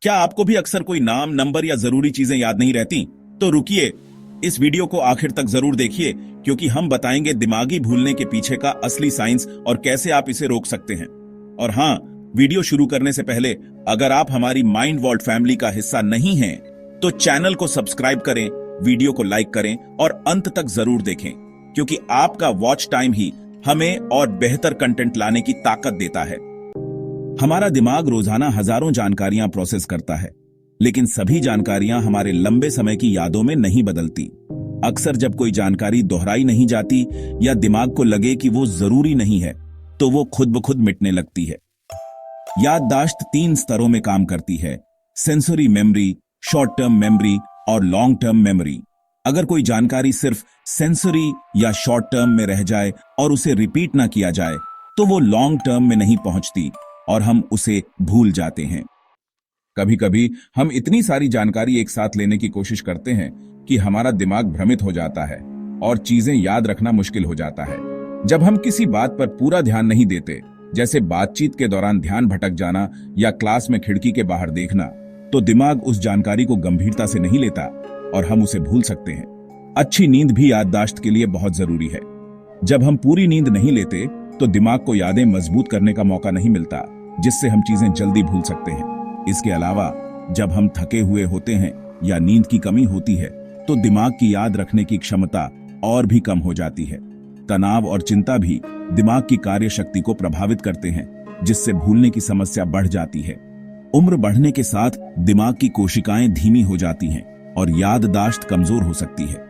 क्या आपको भी अक्सर कोई नाम, नंबर या जरूरी चीजें याद नहीं रहती? तो रुकिए, इस वीडियो को आखिर तक जरूर देखिए, क्योंकि हम बताएंगे दिमागी भूलने के पीछे का असली साइंस और कैसे आप इसे रोक सकते हैं। और हाँ, वीडियो शुरू करने से पहले अगर आप हमारी माइंड वॉल्ट फैमिली का हिस्सा नहीं हैं, तो चैनल को सब्सक्राइब करें, वीडियो को लाइक करें और अंत तक जरूर देखें, क्योंकि आपका वॉच टाइम ही हमें और बेहतर कंटेंट लाने की ताकत देता है। हमारा दिमाग रोजाना हजारों जानकारियां प्रोसेस करता है, लेकिन सभी जानकारियां हमारे लंबे समय की यादों में नहीं बदलती। अक्सर जब कोई जानकारी दोहराई नहीं जाती या दिमाग को लगे कि वो जरूरी नहीं है, तो वो खुद ब खुद मिटने लगती है। याददाश्त 3 स्तरों में काम करती है: sensory memory, short term memory और लॉन्ग टर्म मेमोरी। अगर कोई जानकारी सिर्फ सेंसरी या शॉर्ट टर्म में रह जाए और उसे रिपीट ना किया जाए, तो वो लॉन्ग टर्म में नहीं पहुंचती और हम उसे भूल जाते हैं। कभी कभी हम इतनी सारी जानकारी एक साथ लेने की कोशिश करते हैं कि हमारा दिमाग भ्रमित हो जाता है और चीजें याद रखना मुश्किल हो जाता है। जब हम किसी बात पर पूरा ध्यान नहीं देते, जैसे बातचीत के दौरान ध्यान भटक जाना या क्लास में खिड़की के बाहर देखना, तो दिमाग उस जानकारी को गंभीरता से नहीं लेता और हम उसे भूल सकते हैं। अच्छी नींद भी याददाश्त के लिए बहुत जरूरी है। जब हम पूरी नींद नहीं लेते, तो दिमाग को यादें मजबूत करने का मौका नहीं मिलता, जिससे हम चीजें जल्दी भूल सकते हैं। इसके अलावा जब हम थके हुए होते हैं या नींद की कमी होती है, तो दिमाग की याद रखने की क्षमता और भी कम हो जाती है। तनाव और चिंता भी दिमाग की कार्य शक्ति को प्रभावित करते हैं, जिससे भूलने की समस्या बढ़ जाती है। उम्र बढ़ने के साथ दिमाग की कोशिकाएं धीमी हो जाती हैं और याददाश्त कमजोर हो सकती है।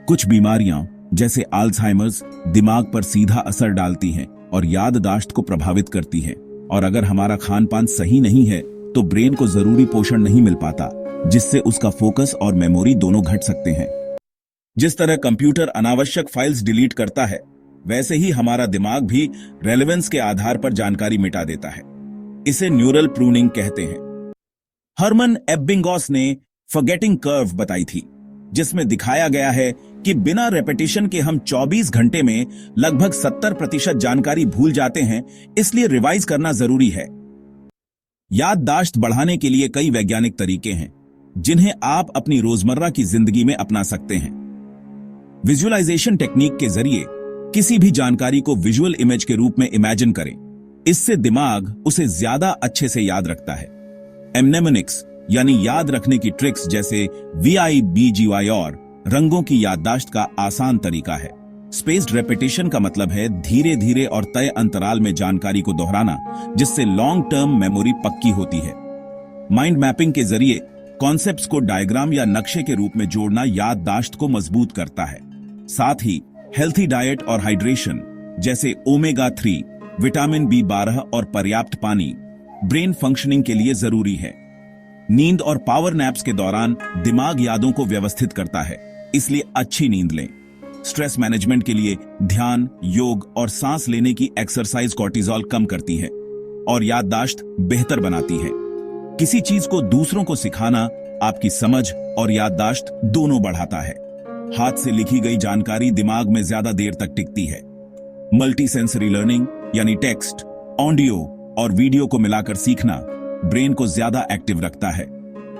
कुछ बीमारियां जैसे अल्जाइमर्स दिमाग पर सीधा असर डालती हैं और याददाश्त को प्रभावित करती हैं। और अगर हमारा खान पान सही नहीं है, तो ब्रेन को जरूरी पोषण नहीं मिल पाता, जिससे उसका फोकस और मेमोरी दोनों घट सकते हैं। जिस तरह कंप्यूटर अनावश्यक फाइल्स डिलीट करता है, वैसे ही हमारा दिमाग भी रेलेवेंस के आधार पर जानकारी मिटा देता है। इसे न्यूरल प्रूनिंग कहते हैं। हरमन एब्बिंगॉस ने फॉरगेटिंग कर्व बताई थी, जिसमें दिखाया गया है कि बिना रेपिटेशन के हम 24 घंटे में लगभग 70% जानकारी भूल जाते हैं, इसलिए रिवाइज करना जरूरी है। याददाश्त बढ़ाने के लिए कई वैज्ञानिक तरीके हैं, जिन्हें आप अपनी रोजमर्रा की जिंदगी में अपना सकते हैं। विजुअलाइजेशन टेक्निक के जरिए किसी भी जानकारी को विजुअल इमेज के रूप में इमेजिन करें। इससे दिमाग उसे ज्यादा अच्छे से याद रखता है। एमनेमोनिक्स यानी याद रखने की ट्रिक्स जैसे VIBGY और रंगों की याददाश्त का आसान तरीका है। स्पेस्ड रेपिटेशन का मतलब है धीरे धीरे और तय अंतराल में जानकारी को दोहराना, जिससे लॉन्ग टर्म मेमोरी पक्की होती है। माइंड मैपिंग के जरिए कॉन्सेप्ट्स को डायग्राम या नक्शे के रूप में जोड़ना याददाश्त को मजबूत करता है। साथ ही हेल्थी डाइट और हाइड्रेशन जैसे ओमेगा 3, विटामिन B12 और पर्याप्त पानी ब्रेन फंक्शनिंग के लिए जरूरी है। नींद और पावर नैप्स के दौरान दिमाग यादों को व्यवस्थित करता है, इसलिए अच्छी नींद लें। स्ट्रेस मैनेजमेंट के लिए ध्यान, योग और सांस लेने की एक्सरसाइज कॉर्टिजोल कम करती है और याददाश्त बेहतर बनाती है। किसी चीज को दूसरों को सिखाना आपकी समझ और याददाश्त दोनों बढ़ाता है। हाथ से लिखी गई जानकारी दिमाग में ज्यादा देर तक टिकती है। मल्टी सेंसरी लर्निंग यानी टेक्स्ट, ऑडियो और वीडियो को मिलाकर सीखना ब्रेन को ज्यादा एक्टिव रखता है।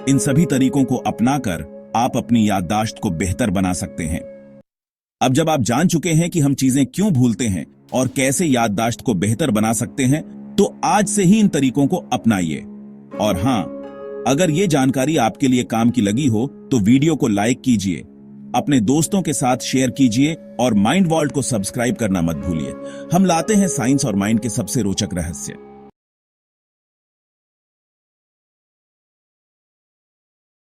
इन सभी तरीकों को अपनाकर आप अपनी याददाश्त को बेहतर बना सकते हैं। अब जब आप जान चुके हैं कि हम चीजें क्यों भूलते हैं और कैसे याददाश्त को बेहतर बना सकते हैं, तो आज से ही इन तरीकों को अपनाइए। और हां, अगर ये जानकारी आपके लिए काम की लगी हो, तो वीडियो को लाइक कीजिए, अपने दोस्तों के साथ शेयर कीजिए और माइंड वॉल्ट को सब्सक्राइब करना मत भूलिए। हम लाते हैं साइंस और माइंड के सबसे रोचक रहस्य।